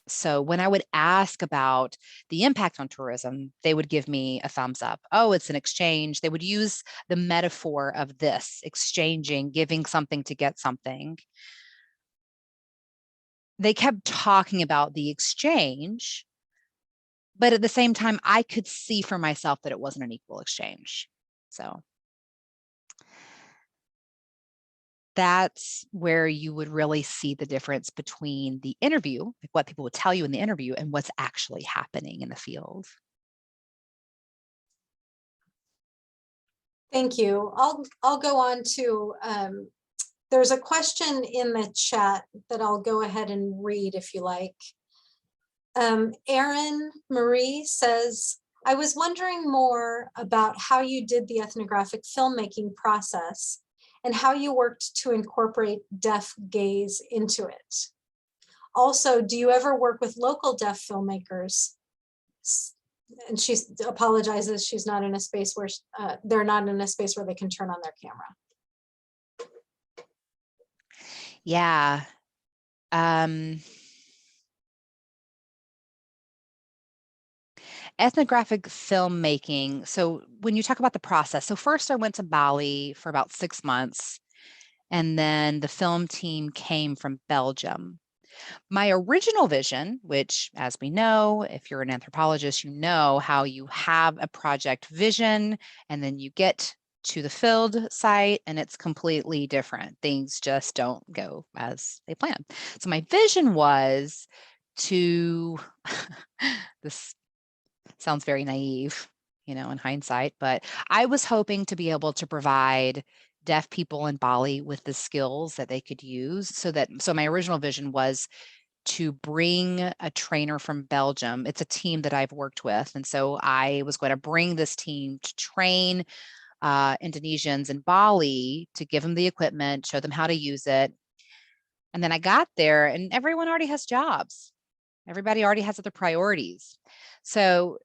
So when I would ask about the impact on tourism, they would give me a thumbs up. Oh, it's an exchange. They would use the metaphor of this, exchanging, giving something to get something. They kept talking about the exchange, but at the same time, I could see for myself that it wasn't an equal exchange. So that's where you would really see the difference between the interview, like what people would tell you in the interview, and what's actually happening in the field. Thank you. I'll go on to, there's a question in the chat that I'll go ahead and read if you like. Erin Marie says, I was wondering more about how you did the ethnographic filmmaking process and how you worked to incorporate deaf gaze into it. Also, do you ever work with local deaf filmmakers? And she apologizes, she's not in a space where they're not in a space where they can turn on their camera. Yeah. Ethnographic filmmaking. So when you talk about the process, so first I went to Bali for about 6 months, and then the film team came from Belgium. My original vision, which, as we know, if you're an anthropologist, you know how you have a project vision and then you get to the field site and it's completely different. Things just don't go as they plan. So my vision was to, this sounds very naive, you know, in hindsight, but I was hoping to be able to provide deaf people in Bali with the skills that they could use so my original vision was to bring a trainer from Belgium. It's a team that I've worked with. And so I was going to bring this team to train Indonesians in Bali, to give them the equipment, show them how to use it. And then I got there and everyone already has jobs. Everybody already has other priorities. So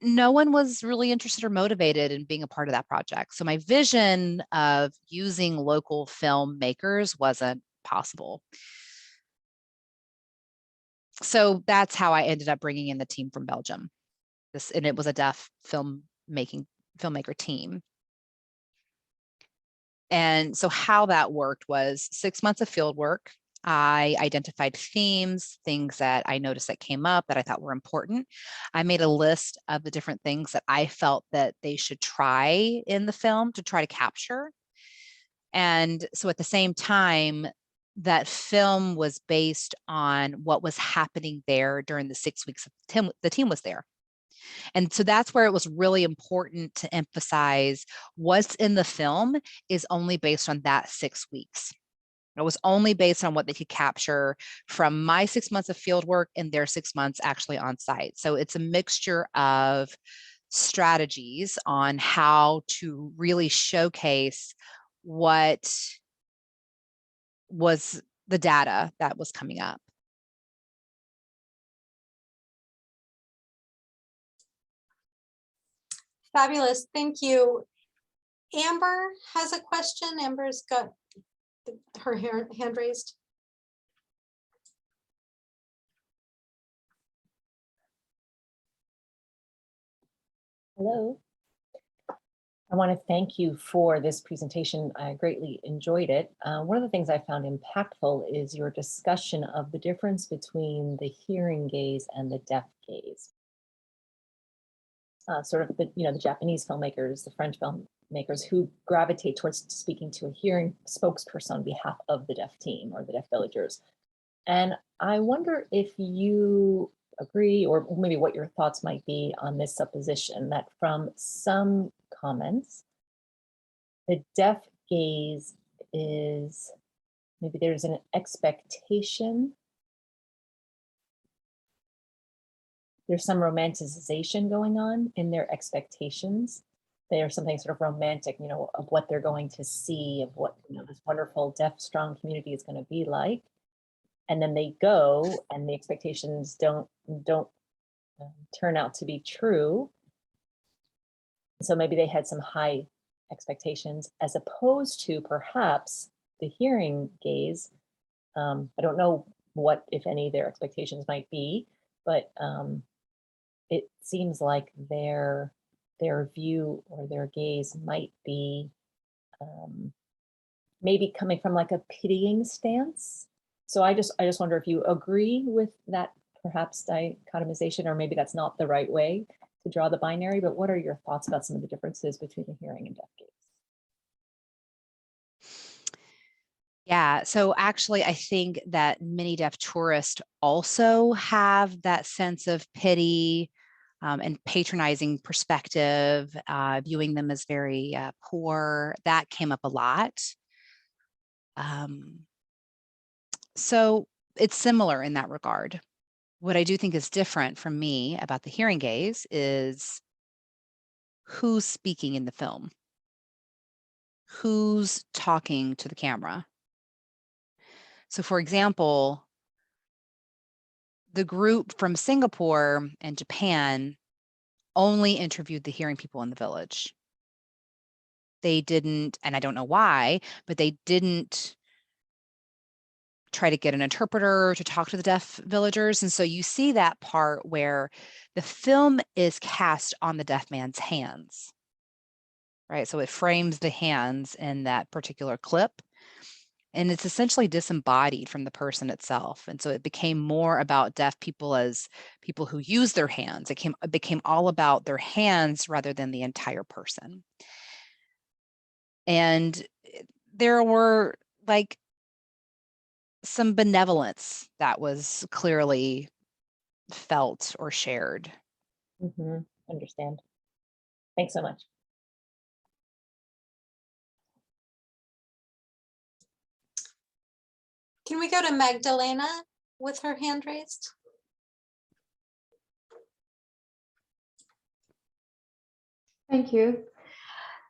no one was really interested or motivated in being a part of that project. So my vision of using local filmmakers wasn't possible. So that's how I ended up bringing in the team from Belgium. And it was a deaf filmmaker team. And so how that worked was 6 months of field work. I identified themes, things that I noticed that came up that I thought were important. I made a list of the different things that I felt that they should try in the film to try to capture. And so at the same time, that film was based on what was happening there during the 6 weeks the team was there. And so that's where it was really important to emphasize what's in the film is only based on that 6 weeks. It was only based on what they could capture from my 6 months of field work and their 6 months actually on site. So it's a mixture of strategies on how to really showcase what was the data that was coming up. Fabulous, thank you. Amber has a question. Amber's got her hand raised. Hello. I want to thank you for this presentation. I greatly enjoyed it. One of the things I found impactful is your discussion of the difference between the hearing gaze and the deaf gaze. Sort of the Japanese filmmakers, the French filmmakers who gravitate towards speaking to a hearing spokesperson on behalf of the deaf team or the deaf villagers. And I wonder if you agree, or maybe what your thoughts might be on this supposition that from some comments, the deaf gaze is, maybe there's an expectation, there's some romanticization going on in their expectations. There's something sort of romantic, of what they're going to see, of what this wonderful deaf strong community is going to be like. And then they go and the expectations don't turn out to be true. So maybe they had some high expectations as opposed to perhaps the hearing gaze. I don't know what, if any, their expectations might be, but it seems like their view or their gaze might be maybe coming from like a pitying stance. So I just wonder if you agree with that perhaps dichotomization, or maybe that's not the right way to draw the binary, but what are your thoughts about some of the differences between the hearing and deaf gaze? Yeah, so actually, I think that many deaf tourists also have that sense of pity and patronizing perspective, viewing them as very poor. That came up a lot. So it's similar in that regard. What I do think is different from me about the hearing gaze is who's speaking in the film, who's talking to the camera. So for example, the group from Singapore and Japan only interviewed the hearing people in the village. They didn't, and I don't know why, but they didn't try to get an interpreter to talk to the deaf villagers. And so you see that part where the film is cast on the deaf man's hands, right? So it frames the hands in that particular clip. And it's essentially disembodied from the person itself. And so it became more about deaf people as people who use their hands. It became all about their hands rather than the entire person. And there were like some benevolence that was clearly felt or shared. Understand. Thanks so much. Can we go to Magdalena with her hand raised? Thank you.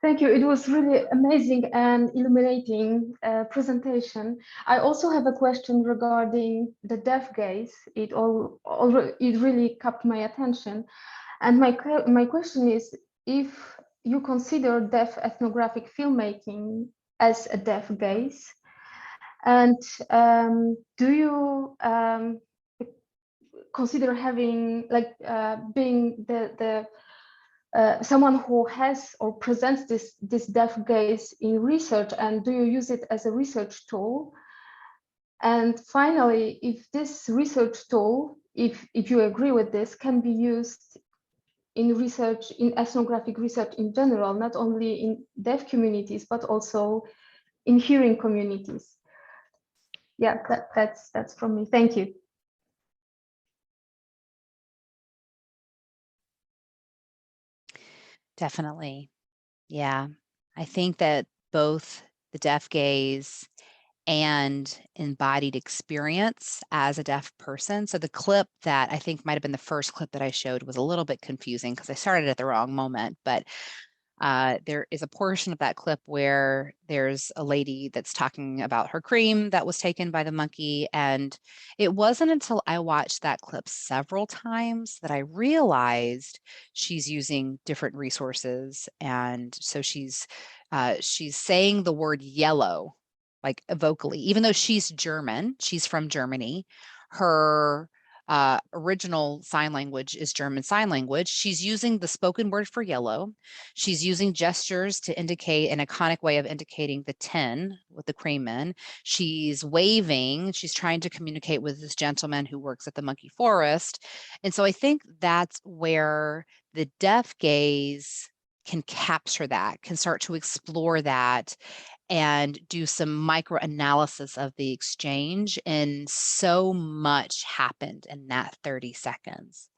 Thank you. It was really amazing and illuminating presentation. I also have a question regarding the deaf gaze. It really caught my attention. And my question is, if you consider deaf ethnographic filmmaking as a deaf gaze, and do you consider having being the someone who has or presents this deaf gaze in research, and do you use it as a research tool? And finally, if this research tool, if you agree with this, can be used in research, in ethnographic research in general, not only in deaf communities, but also in hearing communities. Yeah, that's from me. Thank you. Definitely. Yeah. I think that both the deaf gaze and embodied experience as a deaf person. So the clip that I think might have been the first clip that I showed was a little bit confusing because I started at the wrong moment, but there is a portion of that clip where there's a lady that's talking about her cream that was taken by the monkey. And it wasn't until I watched that clip several times that I realized she's using different resources. And so she's saying the word yellow, like vocally, even though she's German, she's from Germany, her original sign language is German Sign Language. She's using the spoken word for yellow. She's using gestures to indicate an iconic way of indicating the 10 with the cream in. She's waving. She's trying to communicate with this gentleman who works at the monkey forest. And so I think that's where the deaf gaze can capture that, can start to explore that and do some micro analysis of the exchange. And so much happened in that 30 seconds.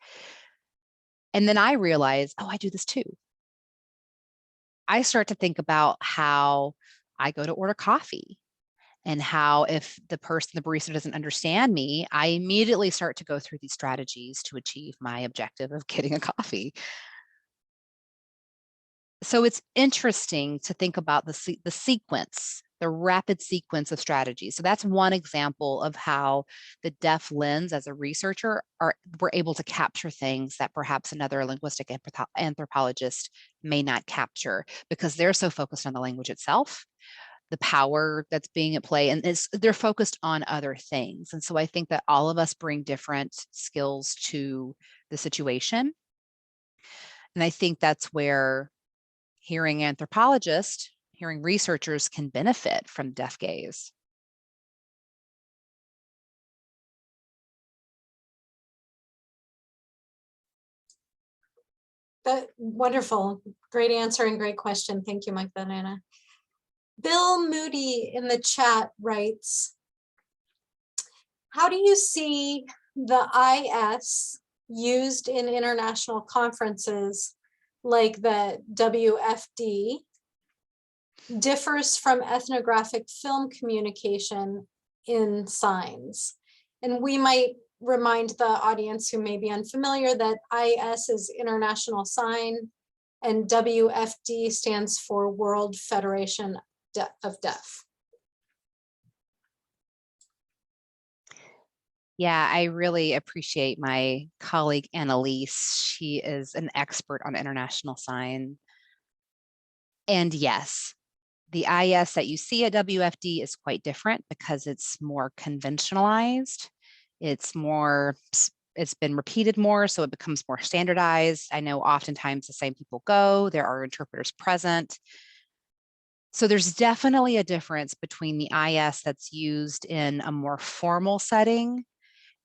And then I realized, oh, I do this too. I start to think about how I go to order coffee and how if the barista doesn't understand me, I immediately start to go through these strategies to achieve my objective of getting a coffee. So it's interesting to think about the sequence, the rapid sequence of strategies. So that's one example of how the deaf lens as a researcher we're able to capture things that perhaps another linguistic anthropologist may not capture because they're so focused on the language itself, the power that's being at play, and they're focused on other things. And so I think that all of us bring different skills to the situation. And I think that's where hearing anthropologists, hearing researchers can benefit from deaf gaze. Wonderful, great answer and great question. Thank you, Magdalena. Bill Moody in the chat writes, how do you see the IS used in international conferences like the WFD differs from ethnographic film communication in signs? And we might remind the audience who may be unfamiliar that IS is International Sign and WFD stands for World Federation of Deaf. Yeah, I really appreciate my colleague Annalise. She is an expert on international sign. And yes, the IS that you see at WFD is quite different because it's more conventionalized. It's been repeated more, so it becomes more standardized. I know oftentimes the same people go, there are interpreters present. So there's definitely a difference between the IS that's used in a more formal setting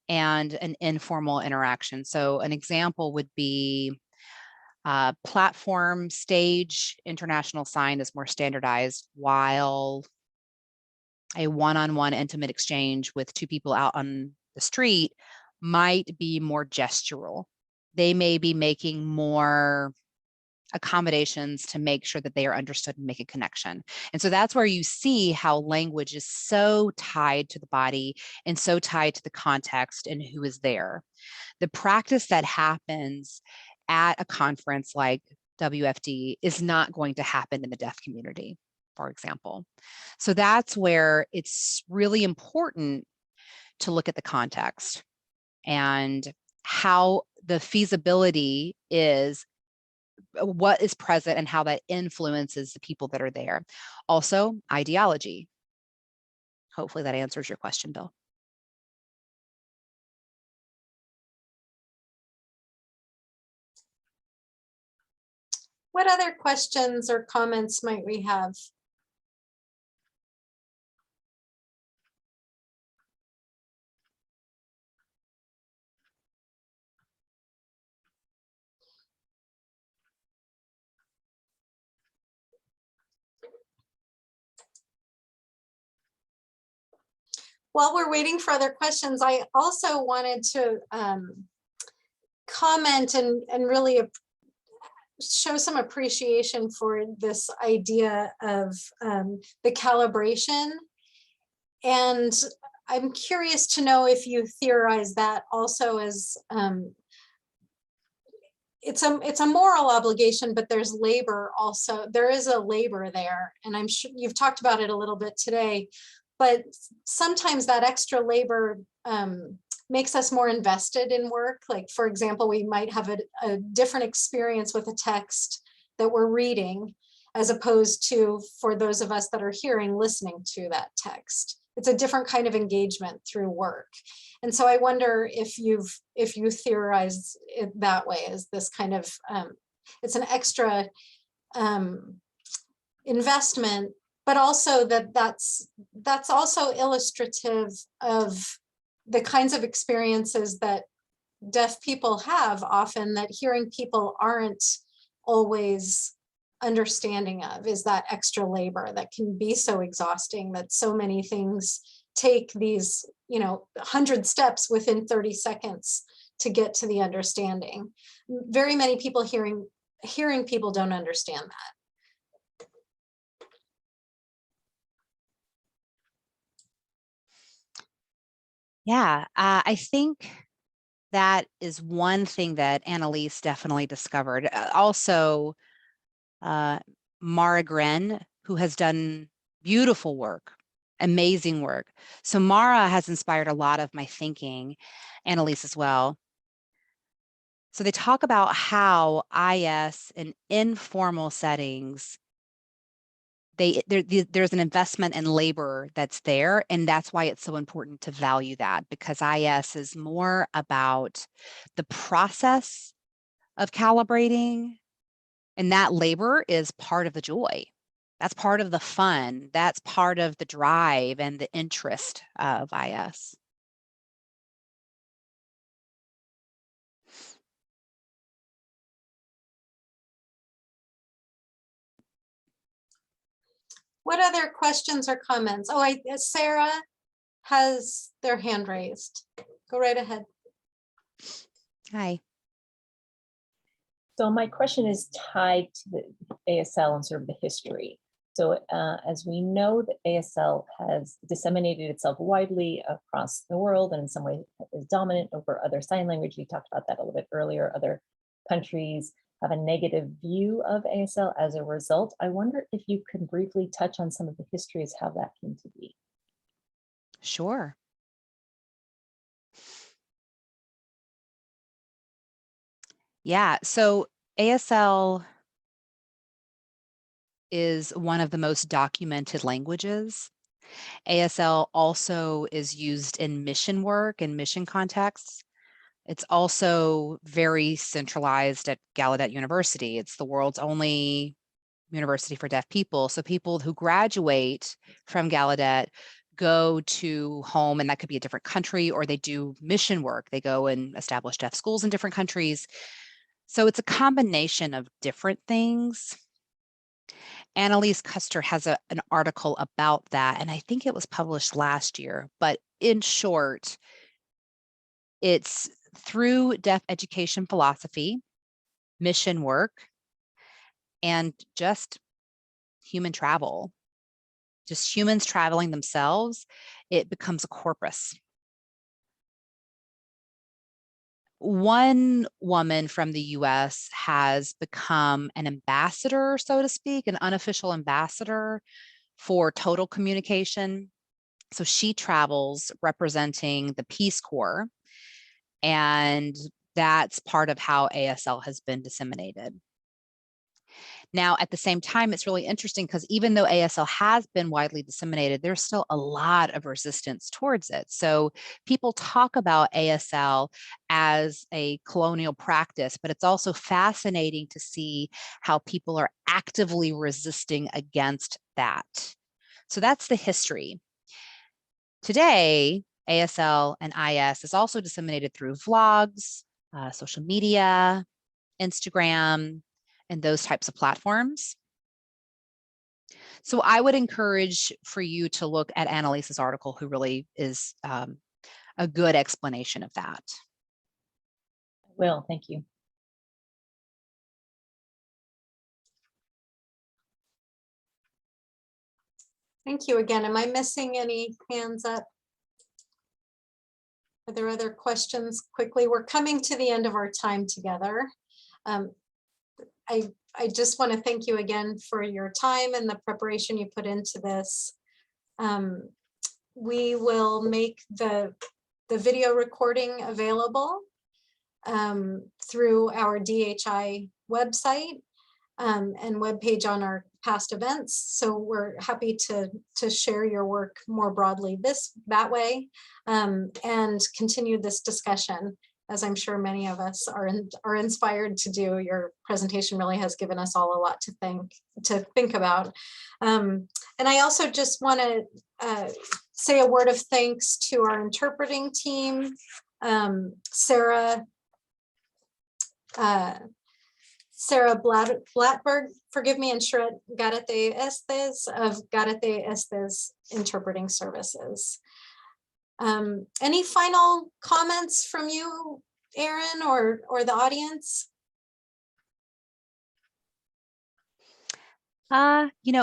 and an informal interaction. So an example would be platform, stage, international sign is more standardized, while a one-on-one intimate exchange with two people out on the street might be more gestural. They may be making more accommodations to make sure that they are understood and make a connection. And so that's where you see how language is so tied to the body and so tied to the context and who is there. The practice that happens at a conference like WFD is not going to happen in the deaf community, for example. So that's where it's really important to look at the context and how the feasibility is, what is present and how that influences the people that are there. Also, ideology. Hopefully that answers your question, Bill. What other questions or comments might we have? While we're waiting for other questions, I also wanted to comment and really show some appreciation for this idea of the calibration. And I'm curious to know if you theorize that also as it's a moral obligation, but there's labor also. There is a labor there, and I'm sure you've talked about it a little bit today. But sometimes that extra labor makes us more invested in work. Like, for example, we might have a different experience with a text that we're reading, as opposed to for those of us that are hearing, listening to that text. a different kind of engagement through work. And so I wonder if you theorize it that way, as this kind of, it's an extra investment, but also that's also illustrative of the kinds of experiences that deaf people have often, that hearing people aren't always understanding of, is that extra labor that can be so exhausting, that so many things take these, 100 steps within 30 seconds to get to the understanding. Very many people hearing people don't understand that. Yeah, I think that is one thing that Annalise definitely discovered. Also, Mara Gren, who has done beautiful work, amazing work. So Mara has inspired a lot of my thinking, Annalise as well. So they talk about how IS in informal settings, there's an investment in labor that's there, and that's why it's so important to value that, because IS is more about the process of calibrating, and that labor is part of the joy. That's part of the fun. That's part of the drive and the interest of IS. What other questions or comments? Oh, Sarah has their hand raised. Go right ahead. Hi. So my question is tied to the ASL and sort of the history. So as we know, that ASL has disseminated itself widely across the world, and in some ways is dominant over other sign language. You talked about that a little bit earlier. Other countries have a negative view of ASL as a result. I wonder if you could briefly touch on some of the histories, how that came to be. Sure. Yeah, so ASL is one of the most documented languages. ASL also is used in mission work and mission contexts. It's also very centralized at Gallaudet University. It's the world's only university for deaf people. So people who graduate from Gallaudet go to home, and that could be a different country, or they do mission work. They go and establish deaf schools in different countries. So it's a combination of different things. Annalise Custer has an article about that, and I think it was published last year. But in short, it's through deaf education philosophy, mission work, and just human travel, just humans traveling themselves, it becomes a corpus. One woman from the US has become an ambassador, so to speak, an unofficial ambassador for total communication. So she travels representing the Peace Corps, and that's part of how ASL has been disseminated. Now, at the same time, it's really interesting because even though ASL has been widely disseminated, there's still a lot of resistance towards it. So people talk about ASL as a colonial practice, but it's also fascinating to see how people are actively resisting against that. So that's the history. Today, ASL and IS is also disseminated through vlogs, social media, Instagram, and those types of platforms. So I would encourage for you to look at Annalise's article, who really is a good explanation of that. I will, thank you. Thank you again. Am I missing any hands up? Are there other questions quickly? We're coming to the end of our time together. I just want to thank you again for your time and the preparation you put into this. We will make the video recording available through our DHI website and webpage on our past events. So we're happy to share your work more broadly that way, and continue this discussion, as I'm sure many of us are inspired to do. Your presentation really has given us all a lot to think about. And I also just want to say a word of thanks to our interpreting team, Sarah Blattberg, forgive me, and Shret Gallaudet Estes of Gallaudet Estes Interpreting Services. Any final comments from you, Erin, or the audience?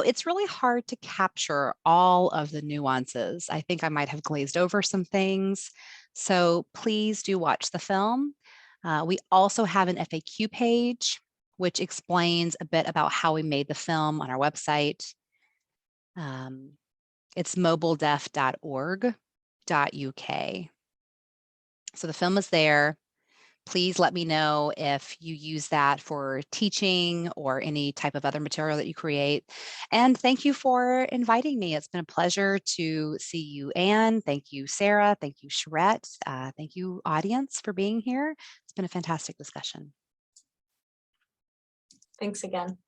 It's really hard to capture all of the nuances. I think I might have glazed over some things. So please do watch the film. We also have an FAQ page, which explains a bit about how we made the film on our website. It's mobiledeaf.org.uk. So the film is there. Please let me know if you use that for teaching or any type of other material that you create. And thank you for inviting me. It's been a pleasure to see you, Anne. Thank you, Sarah. Thank you, Shret. Thank you, audience, for being here. It's been a fantastic discussion. Thanks again.